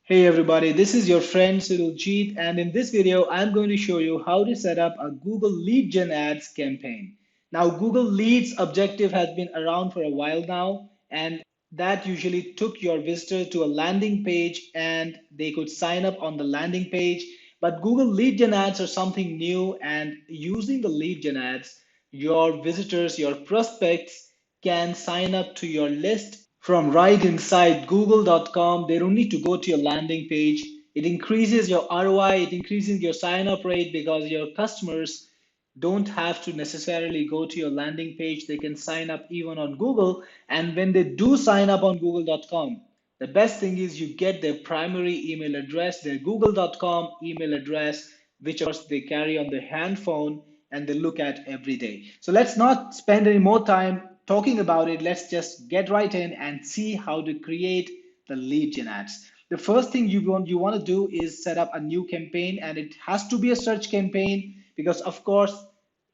Hey everybody, this is your friend Jeet, and in this video, I'm going to show you how to set up a Google Lead Gen Ads campaign. Now, Google Leads objective has been around for a while now, and that usually took your visitor to a landing page and they could sign up on the landing page. But Google Lead Gen Ads are something new, and using the Lead Gen Ads, your visitors, your prospects can sign up to your list from right inside google.com. They don't need to go to your landing page. It increases your ROI, it increases your sign up rate because your customers don't have to necessarily go to your landing page. They can sign up even on Google. And when they do sign up on google.com, the best thing is you get their primary email address, their google.com email address, which of course they carry on their hand phone and they look at every day. So let's not spend any more time talking about it. Let's just get right in and see how to create the lead gen ads. The first thing you want to do is set up a new campaign, and it has to be a search campaign because of course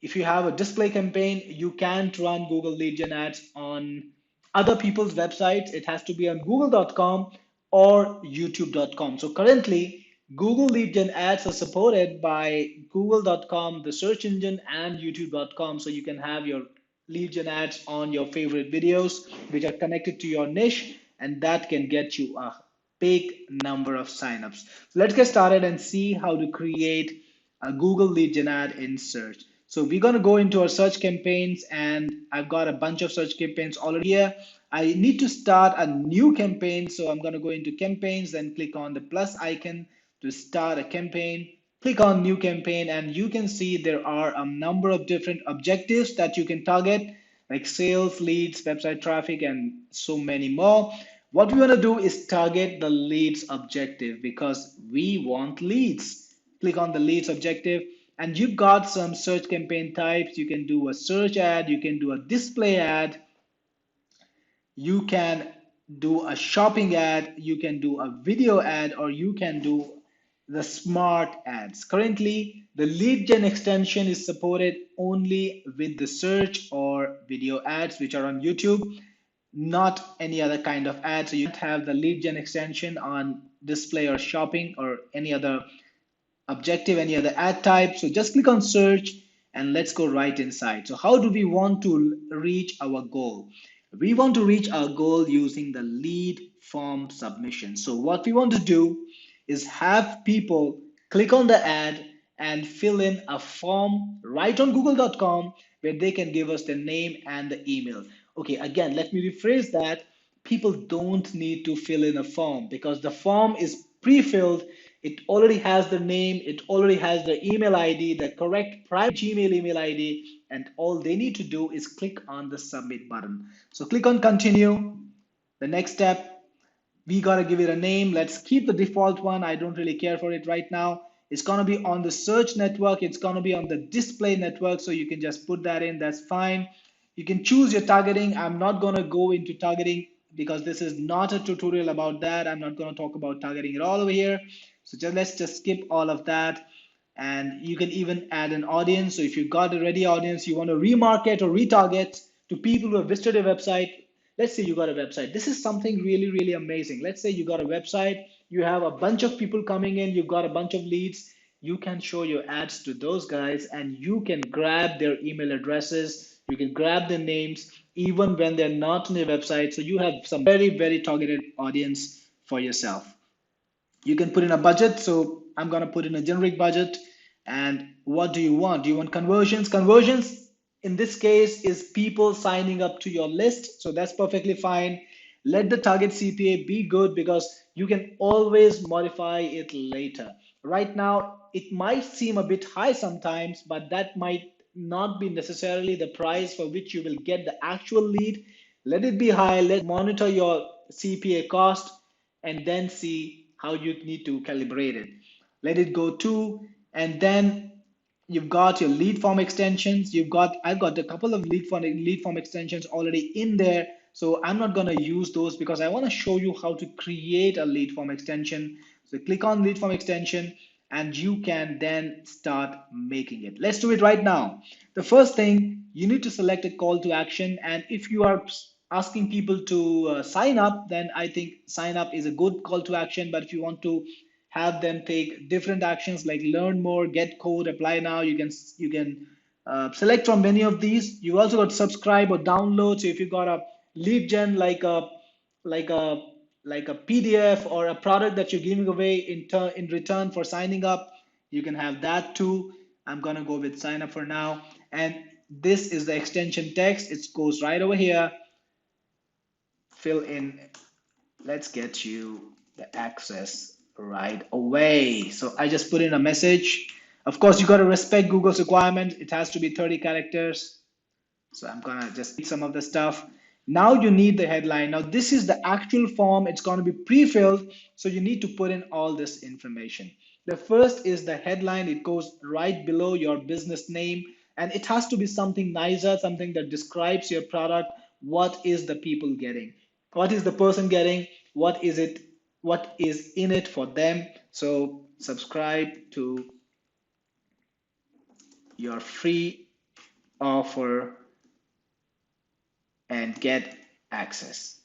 if you have a display campaign, you can't run Google lead gen ads on other people's websites. It has to be on google.com or youtube.com. So currently, Google Lead Gen ads are supported by google.com, the search engine, and youtube.com. So you can have your lead gen ads on your favorite videos, which are connected to your niche, and that can get you a big number of signups. So let's get started and see how to create a Google lead gen ad in search. So we're going to go into our search campaigns, and I've got a bunch of search campaigns already here. I need to start a new campaign. So I'm going to go into campaigns, then click on the plus icon to start a campaign. Click on new campaign, and you can see there are a number of different objectives that you can target, like sales, leads, website traffic, and so many more. What we want to do is target the leads objective because we want leads. Click on the leads objective, and you've got some search campaign types. You can do a search ad, you can do a display ad, you can do a shopping ad, you can do a video ad, or you can do the smart ads. Currently, the lead gen extension is supported only with the search or video ads, which are on YouTube, not any other kind of ad. So you don't have the lead gen extension on display or shopping or any other objective, any other ad type. So just click on search and let's go right inside. So how do we want to reach our goal? We want to reach our goal using the lead form submission. So what we want to do is have people click on the ad and fill in a form right on google.com where they can give us their name and the email. Okay, again, let me rephrase that. People don't need to fill in a form because the form is pre-filled. It already has the name, it already has the email ID, the correct private Gmail email ID, and all they need to do is click on the submit button. So click on continue. The next step, we gotta give it a name. Let's keep the default one. I don't really care for it right now. It's gonna be on the search network, it's gonna be on the display network, so you can just put that in, that's fine. You can choose your targeting. I'm not gonna go into targeting because this is not a tutorial about that. I'm not gonna talk about targeting at all over here. So let's just skip all of that. And you can even add an audience. So if you've got a ready audience, you want to remarket or retarget to people who have visited your website. Let's say you got a website. This is something really, really amazing. Let's say you got a website, you have a bunch of people coming in, you've got a bunch of leads. You can show your ads to those guys and you can grab their email addresses, you can grab their names, even when they're not on your website. So you have some very, very targeted audience for yourself. You can put in a budget. So I'm going to put in a generic budget. And what do you want? Do you want conversions? Conversions in this case is people signing up to your list. So that's perfectly fine. Let the target CPA be good because you can always modify it later. Right now, it might seem a bit high sometimes, but that might not be necessarily the price for which you will get the actual lead. Let it be high. Let's monitor your CPA cost and then see how you need to calibrate it. Let it go to, and then you've got your lead form extensions. I've got a couple of lead form extensions already in there. So I'm not going to use those because I want to show you how to create a lead form extension. So click on lead form extension and you can then start making it. Let's do it right now. The first thing, you need to select a call to action. And if you are asking people to sign up, then I think sign up is a good call to action. But if you want to have them take different actions like learn more, get code, apply now, you can select from many of these. You also got subscribe or download. So if you got a lead gen like a like a PDF or a product that you're giving away in return for signing up, you can have that too. I'm gonna go with sign up for now. And this is the extension text. It goes right over here. Fill in. Let's get you the access right away. So I just put in a message. Of course, you got to respect Google's requirement. It has to be 30 characters. So I'm gonna just read some of the stuff. Now you need the headline. Now this is the actual form. It's gonna be pre-filled. So you need to put in all this information. The first is the headline. It goes right below your business name. And it has to be something nicer, something that describes your product. What is the people getting? What is the person getting? What is it? What is in it for them? So subscribe to your free offer and get access.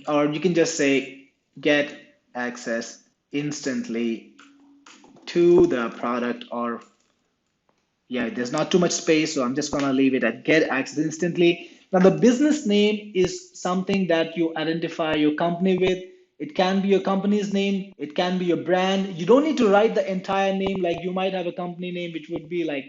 Or you can just say get access instantly to the product, or yeah, there's not too much space, so I'm just gonna leave it at get access instantly. Now the business name is something that you identify your company with. It can be your company's name, it can be your brand. You don't need to write the entire name. Like you might have a company name which would be like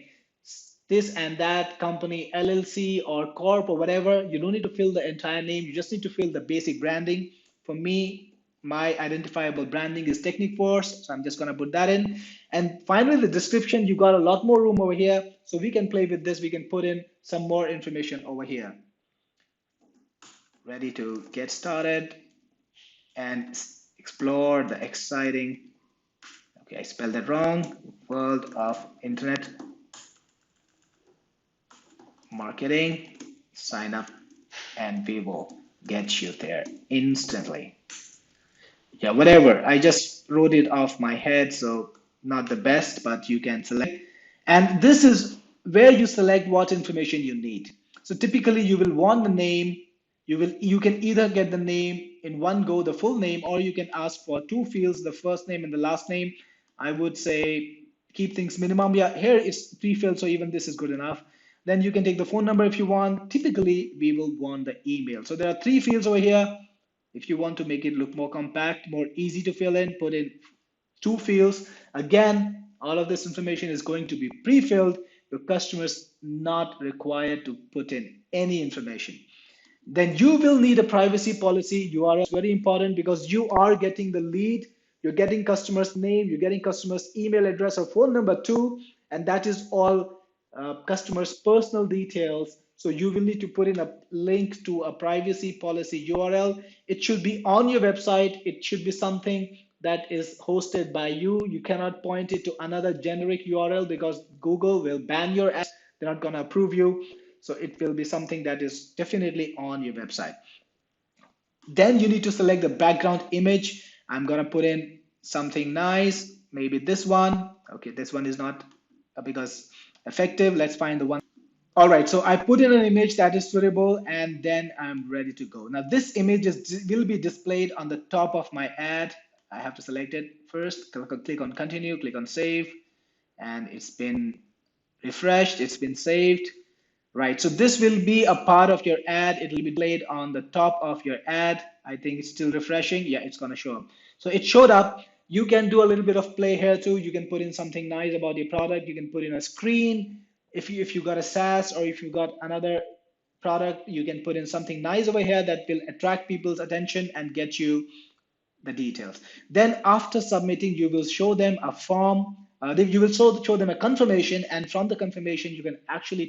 this and that company LLC or corp or whatever. You don't need to fill the entire name. You just need to fill the basic branding. For me, my identifiable branding is Technic Force, so I'm just going to put that in. And finally, the description, you got a lot more room over here, so we can play with this. We can put in some more information over here. Ready to get started and explore the exciting, okay, I spelled that wrong, world of internet marketing. Sign up and we will get you there instantly. Yeah, whatever. I just wrote it off my head, so not the best, but you can select. And this is where you select what information you need. So typically you will want the name. You can either get the name in one go, the full name, or you can ask for two fields, the first name and the last name. I would say keep things minimum. Yeah, here it's pre-filled, so even this is good enough. Then you can take the phone number if you want. Typically, we will want the email. So there are three fields over here. If you want to make it look more compact, more easy to fill in, put in two fields. Again, all of this information is going to be pre-filled. Your customers not required to put in any information. Then you will need a privacy policy. URL is very important because you are getting the lead. You're getting customer's name, you're getting customer's email address or phone number too, and that is all customers' personal details. So you will need to put in a link to a privacy policy URL. It should be on your website. It should be something that is hosted by you. You cannot point it to another generic URL because Google will ban your ads. They're not going to approve you. So it will be something that is definitely on your website. Then you need to select the background image. I'm going to put in something nice, maybe this one. Okay, this one is not because effective. Let's find the one. All right, so I put in an image that is suitable and then I'm ready to go. Now this image will be displayed on the top of my ad. I have to select it first, click on continue, click on save, and it's been refreshed, it's been saved. Right, so this will be a part of your ad. It will be displayed on the top of your ad. I think it's still refreshing. Yeah, it's gonna show up. So it showed up. You can do a little bit of play here too. You can put in something nice about your product. You can put in a screen. If you got a SaaS or if you got another product, you can put in something nice over here that will attract people's attention and get you the details. Then after submitting, you will show them a form. You will show them a confirmation, and from the confirmation, you can actually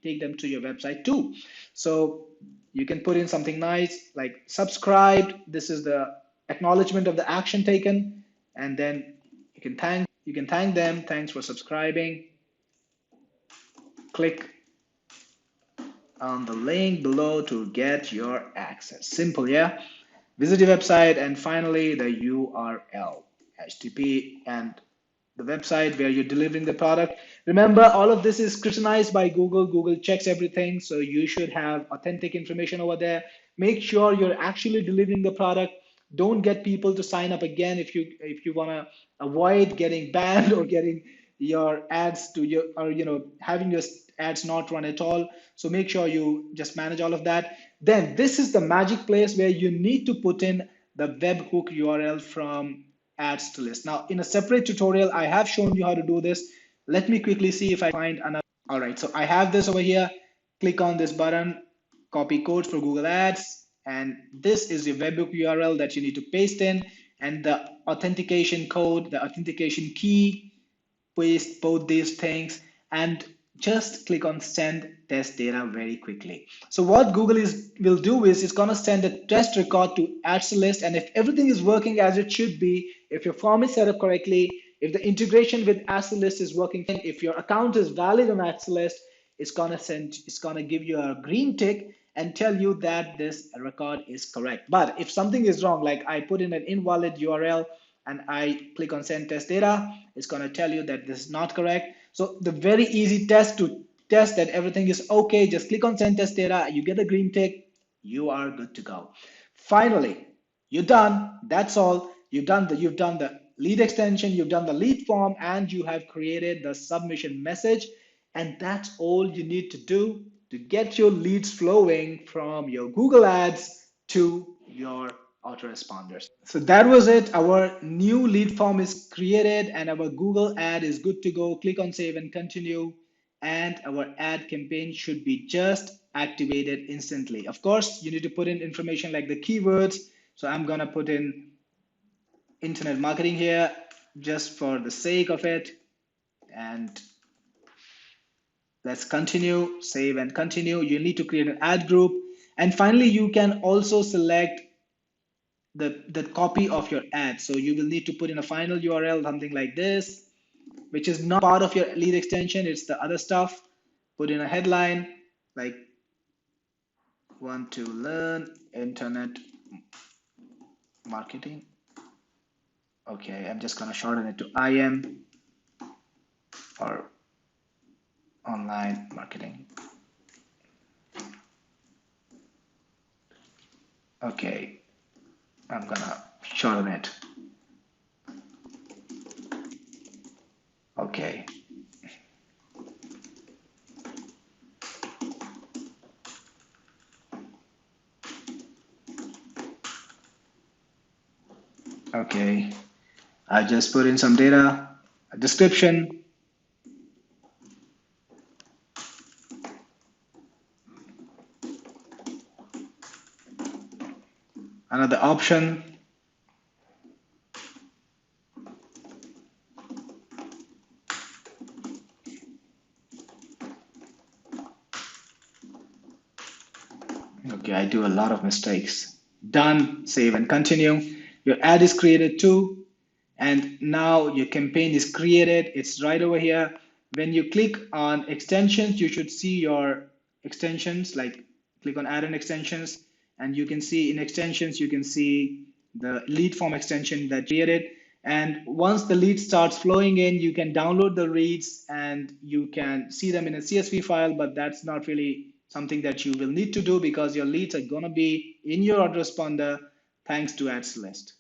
take them to your website too. So you can put in something nice like subscribed. This is the acknowledgement of the action taken, and then you can thank them. Thanks for subscribing. Click on the link below to get your access. Simple, yeah? Visit your website, and finally the URL, HTTP, and the website where you're delivering the product. Remember, all of this is scrutinized by Google. Google checks everything, so you should have authentic information over there. Make sure you're actually delivering the product. Don't get people to sign up again if you want to avoid getting banned or getting your ads to your, or having your ads not run at all. So make sure you just manage all of that. Then this is the magic place where you need to put in the webhook URL from ads to list. Now in a separate tutorial I have shown you how to do this. Let me quickly see if I find another. All right, so I have this over here. Click on this button, copy code for Google Ads, and this is your webhook URL that you need to paste in, and the authentication code, the authentication key. Paste both these things and just click on send test data very quickly. So what Google will do is it's going to send a test record to ads list, and if everything is working as it should be, if your form is set up correctly, if the integration with ads list is working, if your account is valid on ads list, it's going to give you a green tick and tell you that this record is correct. But if something is wrong, like I put in an invalid URL and I click on send test data, it's going to tell you that this is not correct. So the very easy test to test that everything is okay, just click on send test data, you get a green tick, you are good to go. Finally, you're done. That's all. You've done the lead extension, you've done the lead form, and you have created the submission message. And that's all you need to do to get your leads flowing from your Google Ads to your autoresponders. So that was it. Our new lead form is created and our Google ad is good to go. Click on save and continue. And our ad campaign should be just activated instantly. Of course, you need to put in information like the keywords. So I'm going to put in internet marketing here just for the sake of it. And let's continue, save and continue. You need to create an ad group. And finally, you can also select the copy of your ad. So you will need to put in a final URL, something like this, which is not part of your lead extension. It's the other stuff. Put in a headline like want to learn internet marketing. Okay, I'm just going to shorten it to IM or online marketing. Okay, I'm gonna shorten it. Okay. Okay, I just put in some data, a description. Another option. Okay, I do a lot of mistakes. Done, save and continue. Your ad is created too. And now your campaign is created. It's right over here. When you click on extensions, you should see your extensions, like click on add in extensions. And you can see in extensions, you can see the lead form extension that created. And once the lead starts flowing in, you can download the leads and you can see them in a CSV file, but that's not really something that you will need to do because your leads are going to be in your autoresponder thanks to Ads List.